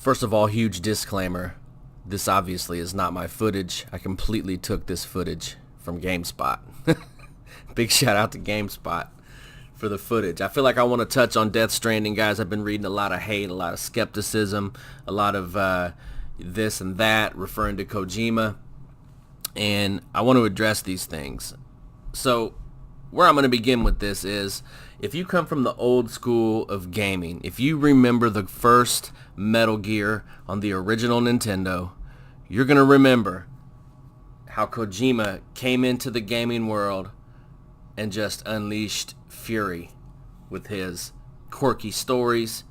First of all, huge disclaimer. This obviously is not my footage. I completely took this footage from GameSpot. Big shout out to GameSpot for the footage. I feel like I want to touch on Death Stranding, guys. I've been reading a lot of hate, a lot of skepticism, a lot of this and that, referring to Kojima. And I want to address these things. So where I'm going to begin with this is, if you come from the old school of gaming, if you remember the first Metal Gear on the original Nintendo, you're going to remember how Kojima came into the gaming world and just unleashed fury with his quirky stories,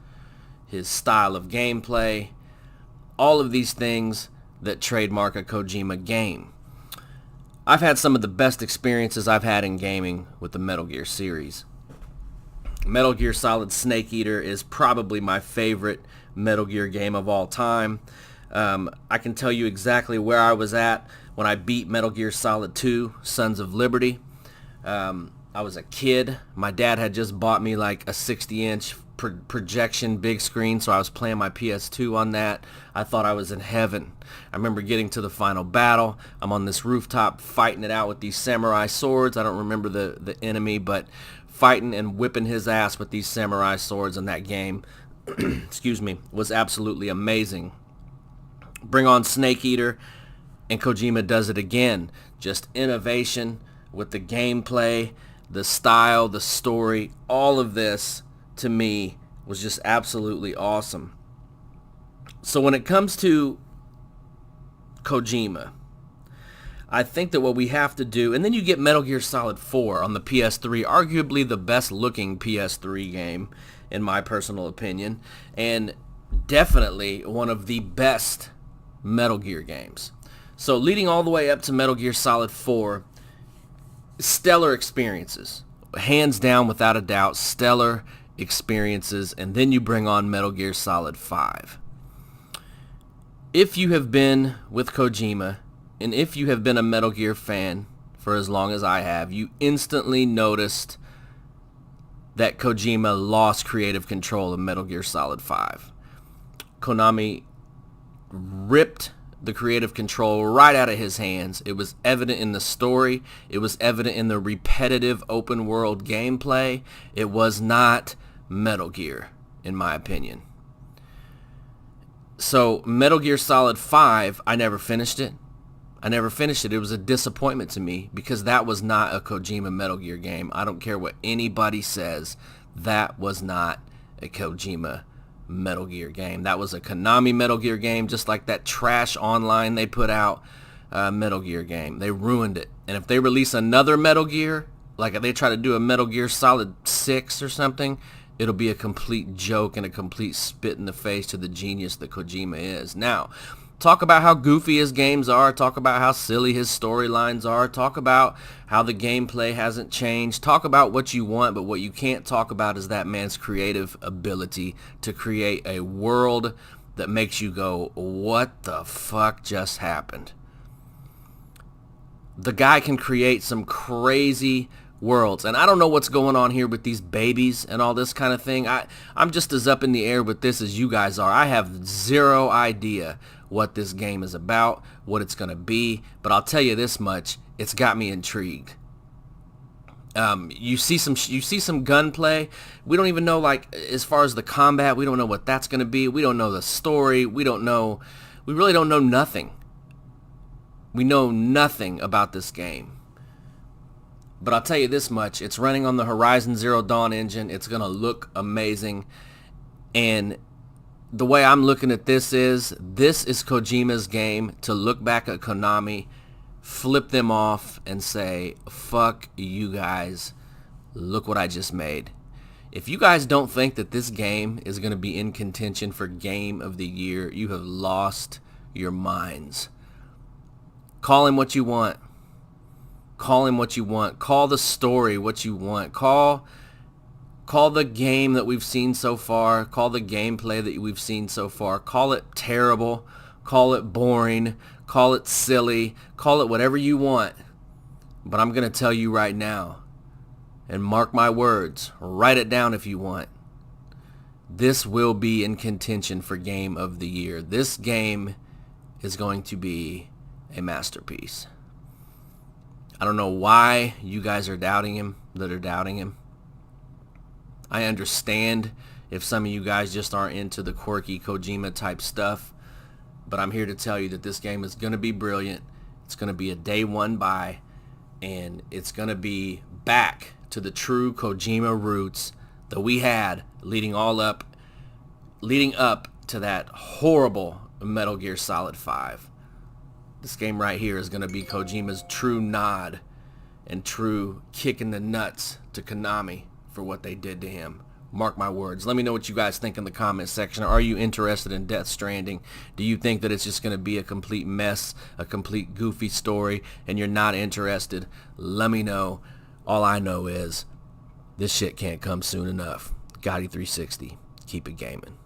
his style of gameplay, all of these things that trademark a Kojima game. I've had some of the best experiences I've had in gaming with the Metal Gear series. Metal Gear Solid Snake Eater is probably my favorite Metal Gear game of all time. I can tell you exactly where I was at when I beat Metal Gear Solid 2, Sons of Liberty. I was a kid. My dad had just bought me like a 60-inch projection big screen, so I was playing my PS2 on that. I thought I was in heaven. I remember getting to the final battle. I'm on this rooftop fighting it out with these samurai swords. I don't remember the enemy, but fighting and whipping his ass with these samurai swords in that game excuse me, was absolutely amazing. Bring on Snake Eater, and Kojima does it again. Just innovation with the gameplay, the style, the story, all of this to me was just absolutely awesome. So when it comes to Kojima, I think that what we have to do, and then you get Metal Gear Solid 4 on the PS3, arguably the best looking PS3 game in my personal opinion, and definitely one of the best Metal Gear games. So leading all the way up to Metal Gear Solid 4, stellar experiences. Hands down, without a doubt, stellar experiences. And then you bring on Metal Gear Solid 5. If you have been with Kojima, and if you have been a Metal Gear fan for as long as I have, you instantly noticed that Kojima lost creative control of Metal Gear Solid 5. Konami ripped the creative control right out of his hands. It was evident in the story. It was evident in the repetitive open world gameplay. It was not Metal Gear, in my opinion. So Metal Gear Solid 5, I never finished it. It was a disappointment to me because that was not a Kojima Metal Gear game. I don't care what anybody says. That was not a Kojima Metal Gear game. That was a Konami Metal Gear game, just like that trash online they put out Metal Gear game. They ruined it. And if they release another Metal Gear, like if they try to do a Metal Gear Solid 6 or something, it'll be a complete joke and a complete spit in the face to the genius that Kojima is. Now, talk about how goofy his games are. Talk about how silly his storylines are. Talk about how the gameplay hasn't changed. Talk about what you want, but what you can't talk about is that man's creative ability to create a world that makes you go, what the fuck just happened? The guy can create some crazy worlds. And I don't know what's going on here with these babies and all this kind of thing. I'm just as up in the air with this as you guys are. I have zero idea what this game is about, what it's going to be, but I'll tell you this much, it's got me intrigued. You see some gunplay. We don't even know, like, as far as the combat, we don't know what that's going to be. We don't know the story. We really don't know nothing. We know nothing about this game. But I'll tell you this much, it's running on the Horizon Zero Dawn engine. It's going to look amazing. And the way I'm looking at this is Kojima's game to look back at Konami, flip them off, and say, fuck you guys, look what I just made. If you guys don't think that this game is going to be in contention for Game of the Year, you have lost your minds. Call him what you want. Call him what you want. Call the story what you want. Call the game that we've seen so far. Call the gameplay that we've seen so far. Call it terrible. Call it boring. Call it silly. Call it whatever you want. But I'm going to tell you right now, and mark my words, write it down if you want. this will be in contention for Game of the Year. This game is going to be a masterpiece. I don't know why you guys are doubting him, I understand if some of you guys just aren't into the quirky Kojima type stuff, but I'm here to tell you that this game is going to be brilliant. It's going to be a day one buy, and it's going to be back to the true Kojima roots that we had leading up to that horrible Metal Gear Solid 5. This game right here is going to be Kojima's true nod and true kick in the nuts to Konami for what they did to him. Mark my words. Let me know what you guys think in the comment section. Are you interested in Death Stranding? Do you think that it's just going to be a complete mess, a complete goofy story, and you're not interested? Let me know. All I know is this shit can't come soon enough. Gotti 360. Keep it gaming.